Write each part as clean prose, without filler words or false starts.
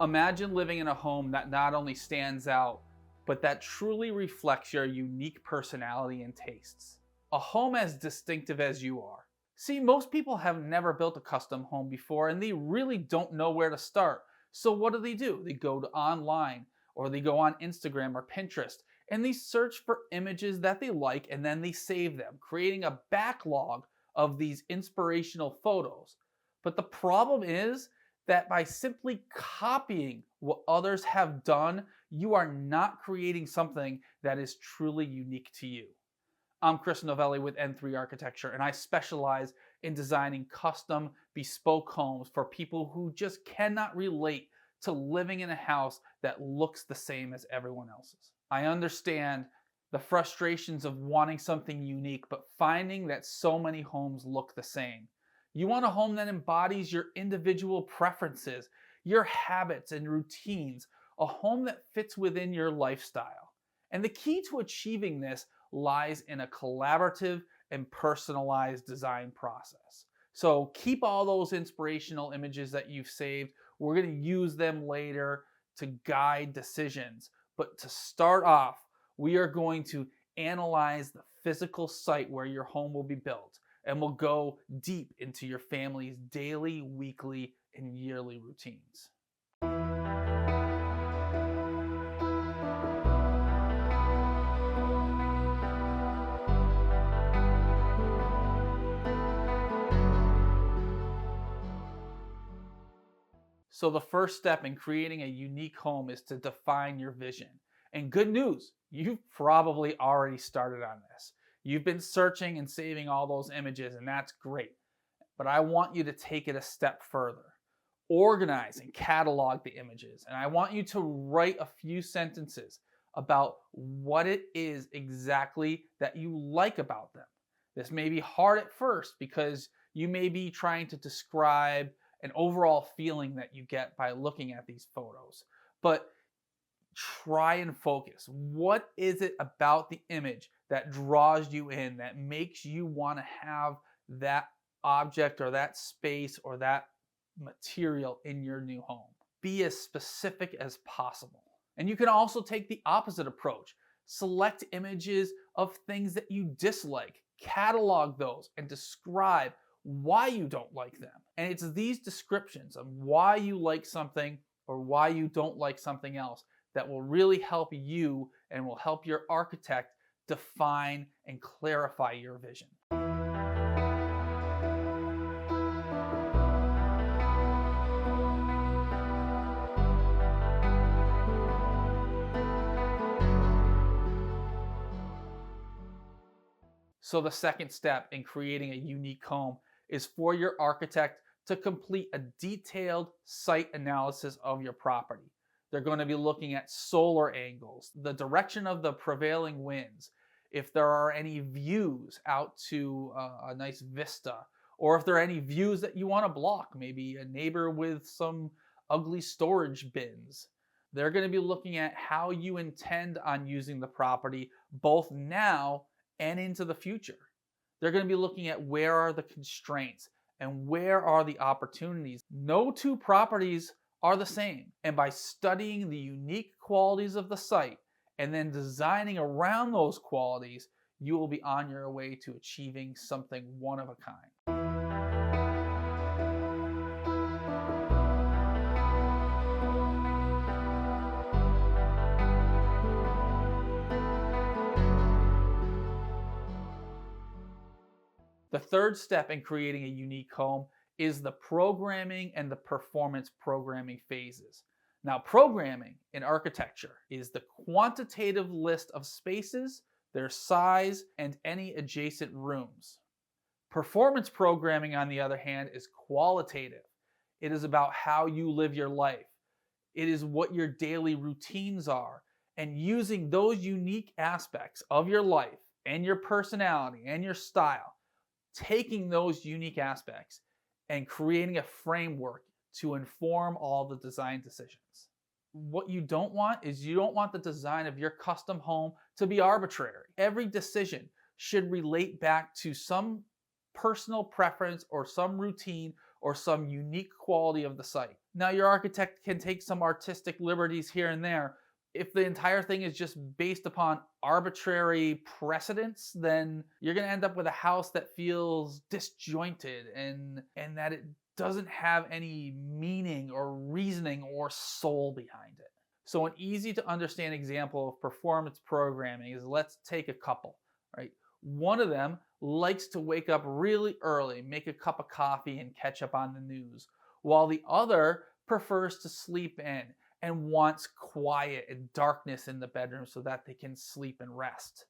Imagine living in a home that not only stands out, but that truly reflects your unique personality and tastes. A home as distinctive as you are. See, most people have never built a custom home before and they really don't know where to start. So what do? They go to online or they go on Instagram or Pinterest and they search for images that they like and then they save them, creating a backlog of these inspirational photos. But the problem is that by simply copying what others have done, you are not creating something that is truly unique to you. I'm Chris Novelli with N3 Architecture, and I specialize in designing custom, bespoke homes for people who just cannot relate to living in a house that looks the same as everyone else's. I understand the frustrations of wanting something unique, but finding that so many homes look the same. You want a home that embodies your individual preferences, your habits and routines, a home that fits within your lifestyle. And the key to achieving this lies in a collaborative and personalized design process. So keep all those inspirational images that you've saved. We're going to use them later to guide decisions. But to start off, we are going to analyze the physical site where your home will be built, and we'll go deep into your family's daily, weekly, and yearly routines. So the first step in creating a unique home is to define your vision. And good news, you've probably already started on this. You've been searching and saving all those images, and that's great. But I want you to take it a step further. Organize and catalog the images. And I want you to write a few sentences about what it is exactly that you like about them. This may be hard at first because you may be trying to describe an overall feeling that you get by looking at these photos. But try and focus. What is it about the image that draws you in, that makes you want to have that object or that space or that material in your new home? Be as specific as possible. And you can also take the opposite approach. Select images of things that you dislike, catalog those, and describe why you don't like them. And it's these descriptions of why you like something or why you don't like something else that will really help you and will help your architect define and clarify your vision. So the second step in creating a unique home is for your architect to complete a detailed site analysis of your property. They're going to be looking at solar angles, the direction of the prevailing winds, if there are any views out to a nice vista, or if there are any views that you want to block, maybe a neighbor with some ugly storage bins. They're going to be looking at how you intend on using the property both now and into the future. They're going to be looking at where are the constraints and where are the opportunities. No two properties are the same. And by studying the unique qualities of the site and then designing around those qualities, you will be on your way to achieving something one of a kind. The third step in creating a unique home is the programming and the performance programming phases. Now, programming in architecture is the quantitative list of spaces, their size, and any adjacent rooms. Performance programming, on the other hand, is qualitative. It is about how you live your life. It is what your daily routines are, and using those unique aspects of your life and your personality and your style, taking those unique aspects and creating a framework to inform all the design decisions. What you don't want is you don't want the design of your custom home to be arbitrary. Every decision should relate back to some personal preference or some routine or some unique quality of the site. Now, your architect can take some artistic liberties here and there. If the entire thing is just based upon arbitrary precedents, then you're going to end up with a house that feels disjointed and that it doesn't have any meaning or reasoning or soul behind it. So an easy to understand example of performance programming is, let's take a couple, right? One of them likes to wake up really early, make a cup of coffee and catch up on the news, while the other prefers to sleep in and wants quiet and darkness in the bedroom so that they can sleep and rest.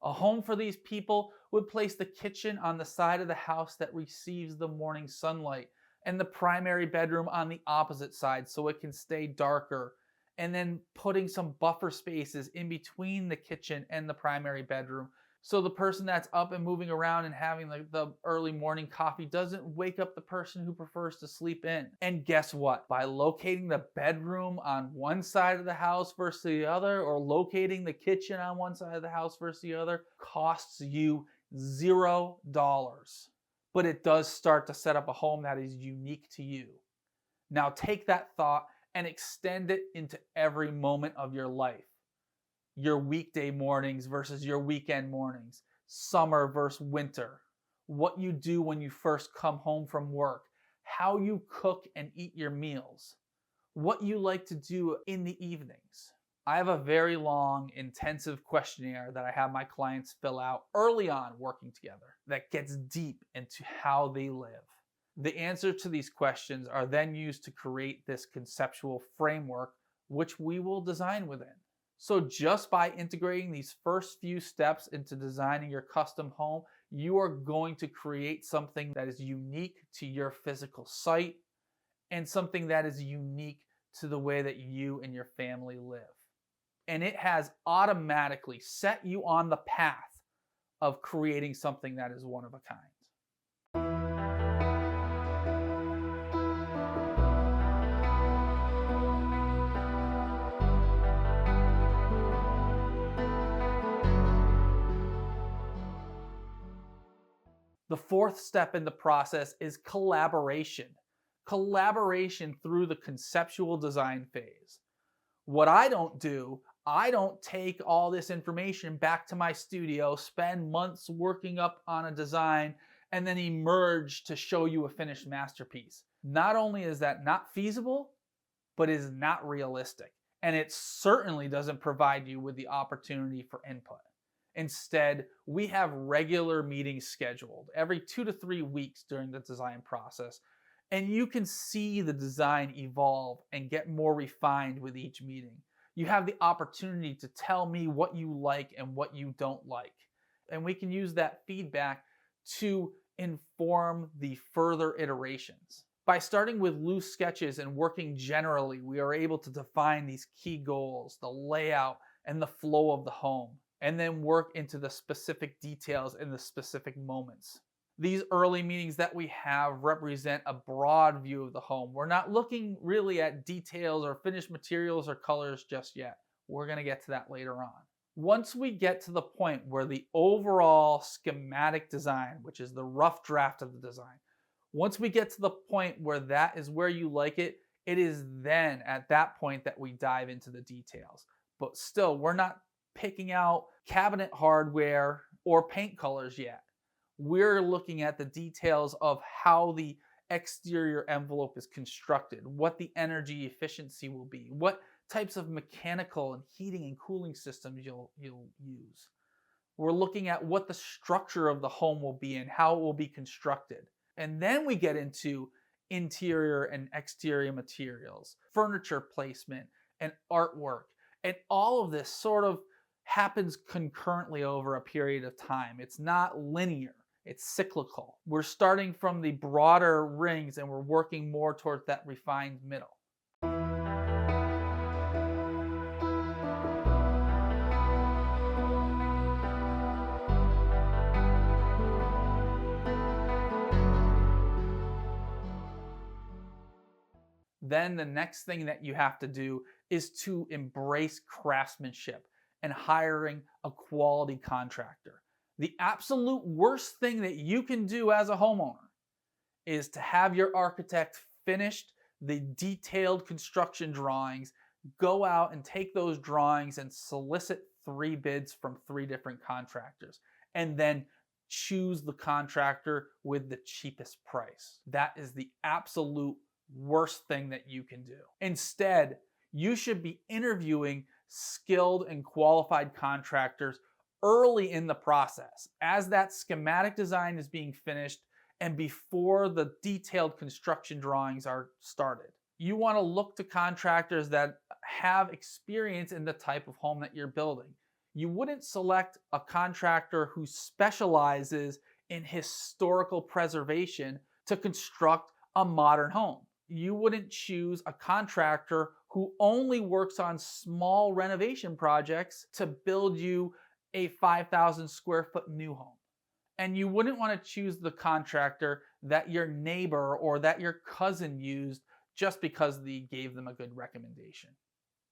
A home for these people would place the kitchen on the side of the house that receives the morning sunlight and the primary bedroom on the opposite side so it can stay darker, and then putting some buffer spaces in between the kitchen and the primary bedroom so the person that's up and moving around and having the early morning coffee doesn't wake up the person who prefers to sleep in. And guess what? By locating the bedroom on one side of the house versus the other, or locating the kitchen on one side of the house versus the other, costs you $0. But it does start to set up a home that is unique to you. Now take that thought and extend it into every moment of your life. Your weekday mornings versus your weekend mornings, summer versus winter, what you do when you first come home from work, how you cook and eat your meals, what you like to do in the evenings. I have a very long, intensive questionnaire that I have my clients fill out early on working together that gets deep into how they live. The answers to these questions are then used to create this conceptual framework, which we will design within. So just by integrating these first few steps into designing your custom home, you are going to create something that is unique to your physical site and something that is unique to the way that you and your family live. And it has automatically set you on the path of creating something that is one of a kind. The fourth step in the process is collaboration. Collaboration through the conceptual design phase. What I don't do, I don't take all this information back to my studio, spend months working up on a design, and then emerge to show you a finished masterpiece. Not only is that not feasible, but is not realistic. And it certainly doesn't provide you with the opportunity for input. Instead, we have regular meetings scheduled every 2 to 3 weeks during the design process, and you can see the design evolve and get more refined with each meeting. You have the opportunity to tell me what you like and what you don't like, and we can use that feedback to inform the further iterations. By starting with loose sketches and working generally, we are able to define these key goals, the layout, and the flow of the home, and then work into the specific details in the specific moments. These early meetings that we have represent a broad view of the home. We're not looking really at details or finished materials or colors just yet. We're going to get to that later on. Once we get to the point where the overall schematic design, which is the rough draft of the design, once we get to the point where that is where you like it, it is then at that point that we dive into the details. But still, we're not picking out cabinet hardware or paint colors yet. We're looking at the details of how the exterior envelope is constructed, what the energy efficiency will be, what types of mechanical and heating and cooling systems you'll use. We're looking at what the structure of the home will be and how it will be constructed. And then we get into interior and exterior materials, furniture placement, and artwork. And all of this sort of happens concurrently over a period of time. It's not linear, it's cyclical. We're starting from the broader rings and we're working more towards that refined middle. Then the next thing that you have to do is to embrace craftsmanship and hiring a quality contractor. The absolute worst thing that you can do as a homeowner is to have your architect finished the detailed construction drawings, go out and take those drawings and solicit 3 bids from 3 different contractors, and then choose the contractor with the cheapest price. That is the absolute worst thing that you can do. Instead, you should be interviewing skilled and qualified contractors early in the process, as that schematic design is being finished and before the detailed construction drawings are started. You want to look to contractors that have experience in the type of home that you're building. You wouldn't select a contractor who specializes in historical preservation to construct a modern home. You wouldn't choose a contractor who only works on small renovation projects to build you a 5,000 square foot new home. And you wouldn't want to choose the contractor that your neighbor or that your cousin used just because they gave them a good recommendation.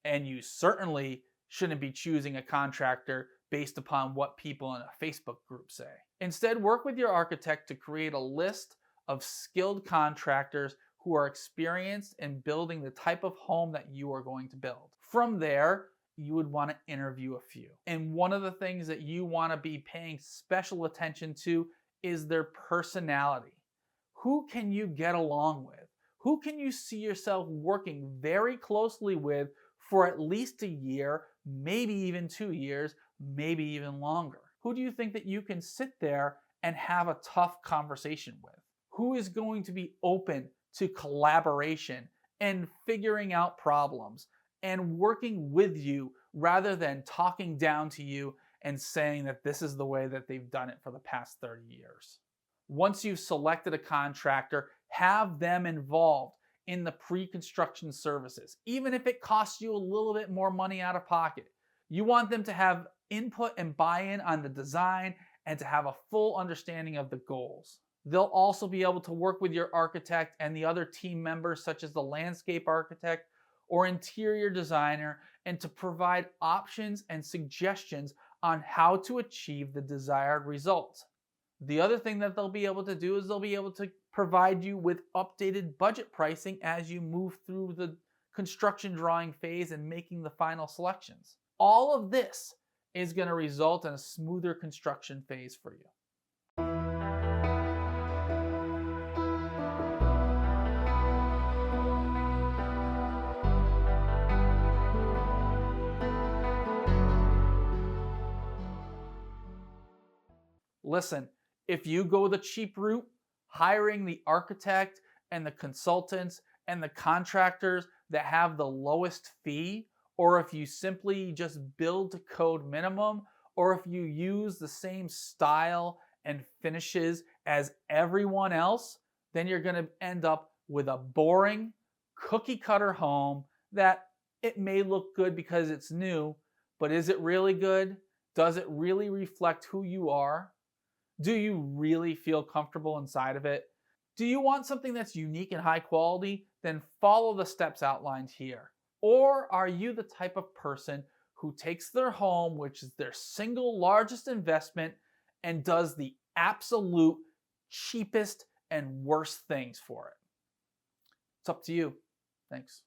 And you certainly shouldn't be choosing a contractor based upon what people in a Facebook group say. Instead, work with your architect to create a list of skilled contractors who are experienced in building the type of home that you are going to build. From there, you would want to interview a few. And one of the things that you want to be paying special attention to is their personality. Who can you get along with? Who can you see yourself working very closely with for at least a year, maybe even 2 years, maybe even longer? Who do you think that you can sit there and have a tough conversation with? Who is going to be open to collaboration and figuring out problems and working with you rather than talking down to you and saying that this is the way that they've done it for the past 30 years? Once you've selected a contractor, have them involved in the pre-construction services, even if it costs you a little bit more money out of pocket. You want them to have input and buy-in on the design and to have a full understanding of the goals. They'll also be able to work with your architect and the other team members, such as the landscape architect or interior designer, and to provide options and suggestions on how to achieve the desired results. The other thing that they'll be able to do is they'll be able to provide you with updated budget pricing as you move through the construction drawing phase and making the final selections. All of this is going to result in a smoother construction phase for you. Listen, if you go the cheap route, hiring the architect and the consultants and the contractors that have the lowest fee, or if you simply just build to code minimum, or if you use the same style and finishes as everyone else, then you're going to end up with a boring, cookie cutter home that it may look good because it's new, but is it really good? Does it really reflect who you are? Do you really feel comfortable inside of it? Do you want something that's unique and high quality? Then follow the steps outlined here. Or are you the type of person who takes their home, which is their single largest investment, and does the absolute cheapest and worst things for it? It's up to you. Thanks.